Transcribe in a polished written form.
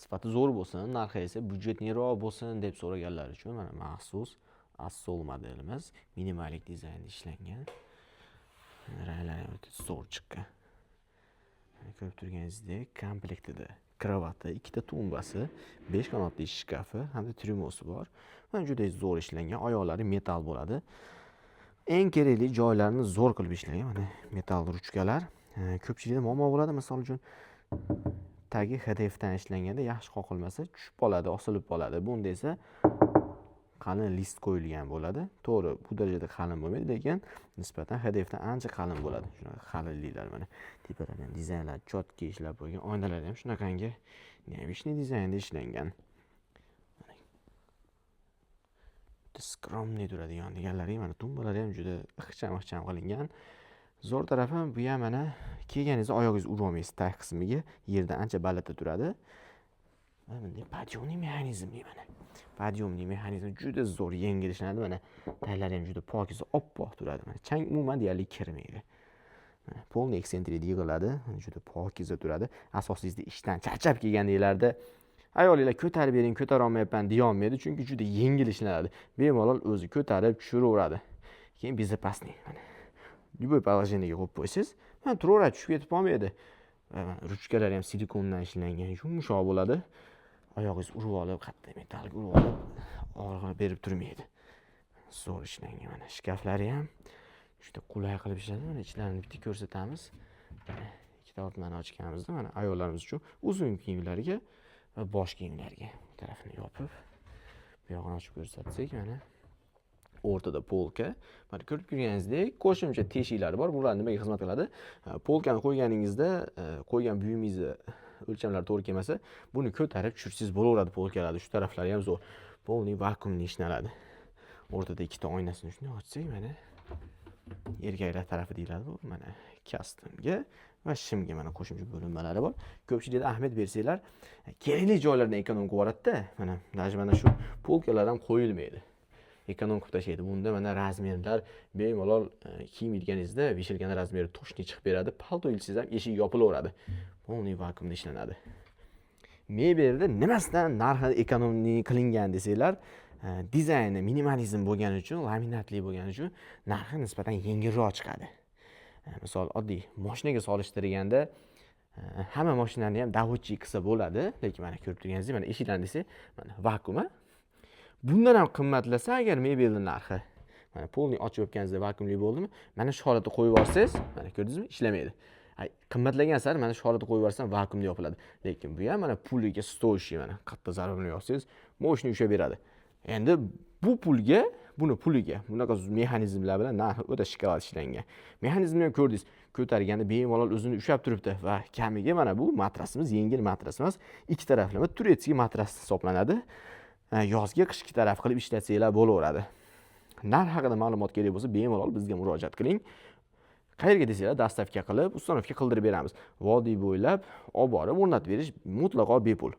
sifati zo'r bo'lsin, narxi esa byudjetliroq bo'lsin deb so'raganlar uchun mana maxsus Assol modelimiz minimalik dizaynda ishlangan. Ranglari o'ta zo'r chiqqan. Ko'rib turganingizdek, komplektida kravati, ikkita tumbasi, 5 qanotli shkafi hamda tryumosi bor. Mana juda zo'r ishlangan, oyoqlari metal bo'ladi. Eng kerakli joylarini zo'r qilib ishlangan. Mana metal ruchkalar. Ko'pchilikda muammo bo'ladi, misol uchun tagi HDF dan ishlanganda yaxshi qoqilmasa tushib qoladi, osilib qoladi. Bunda esa qalin list qo'yilgan bo'ladi. To'g'ri, bu darajada qalin bo'lmaydi, lekin nisbatan HDF dan ancha qalin bo'ladi. Shunaqa qalinliklar mana tepadan dizaynlar chotki ishlab qo'ygan. Oynalar ham shunaqangi nevichli dizaynda ishlangan. Skromniy turadigan deganlari, mana tumbalari ham juda ixcham qilingan. Zo'r tarafi bu ham mana kiyganingizda oyog'ingiz urolmaysiz tag qismiga, yerda ancha balandda turadi. Mana podiyomli mexanizmli mana. Podiyomli mexanizm juda zo'r yengil ishlanadi. Mana taglari ham juda pokiza, oppoq turadi. Mana chang umuman deyarli kirmaydi. Mana polni eksentrida yig'iladi, juda pokiza turadi. Asosingizda ishdan charchab kelganinglarda ayolinglar ko'tarib bering, ko'tara olmayapman deya olmaydi, chunki juda yengil ishlanadi. Bemalol o'zi ko'tarib tushiraveradi. Keyin bezopasniy mana любой положениyaga qo'yib qo'ysiz, mana turaveradi, tushib ketib qolmaydi. Ruchkalar ham silikondan ishlangan, yumshoq bo'ladi. Oyog'ingiz urib olib, qattiq metallga urib olib, og'riq berib turmaydi. Zo'r ishlangan mana shkaflari ham juda qulay qilib ishlanadi. Mana ichlarini bitta ko'rsatamiz. Mana ikkita ortmani ochganimizda mana ayollarimiz uchun uzun kiyimlarga va bosh kiyimlarga bu tarafini yopib, bu yog'ini ochib ko'rsatsak, mana o'rtada polka. Mana ko'rib turganingizdek, qo'shimcha teshiklari bor. Bular nimaga xizmat qiladi? Polkani qo'yganingizda, qo'ygan buyumingizni o'lchamlari to'g'ri kelmasa, buni ko'tarib tushirsangiz bo'laveradi polkalarni. Shu taraflari ham zo'r. Polniy vakuumli ishlanadi. O'rtada ikkita oynasini shunday ochsak, mana erkaklar tarafi deyiladi bu. Mana kastomga va shimga mana qo'shimcha bo'linmalari bor. Ko'pchilikda ahamiyat bersanglar, kerakli joylardan ekonom qilib yuboradi-da. Mana shu polkalar ham qo'yilmaydi. Ekonom qilib tashlaydi. Bunda mana razmerlar bemalol kiyim ilganingizda veshilgan razmeri to'shni chiqib beradi. Palto ilsangiz ham eshik yopilaveradi. Polniy vakuumda ishlanadi. Mebelda nimasidan narxi ekonomli qilingan desanglar, dizayni minimalizm bo'lgani uchun, laminatli bo'lgani uchun narxi nisbatan yengilroq chiqadi. Misol oddiy mashinaga solishtirganda hamma mashinani ham davodchi qilsa bo'ladi, lekin mana ko'rib turganingizdek, mana eshiklarni desak, mana vakuum. Bundan ham qimmatlasa agar mebelning narxi, mana polni ochib o'tganingizda vakuumli bo'ldimi? Mana shu holatda qo'yib yuborsangiz, mana ko'rdingizmi? Ishlamaydi. Qimmatlagan sari mana shu holatda qo'yib yuborsam vakuumda yopiladi. Lekin bu ham mana puliga stoyishi, mana qattiq zarar bilan yopsangiz, moshina ushlab beradi. Endi bu pulga, buni puliga bunaqa mexanizmlar bilan narxi o'ta shikolat ishlangan. Mexanizmni ham ko'rdingiz, ko'targanda bemalol o'zini ushlab turibdi va kamiga mana bu matrasimiz yengil matras emas, ikki taraflama turetskiy matras hisoblanadi. Yozga qishki taraf qilib ishlatsanglar bo'laveradi. Narx haqida ma'lumot kerak bo'lsa, bemalol bizga murojaat qiling. Qayerga desanglar, dastavka qilib, ustanovka qildirib beramiz. Vodiy bo'ylab olib borib o'rnatib berish mutlaqo bepul.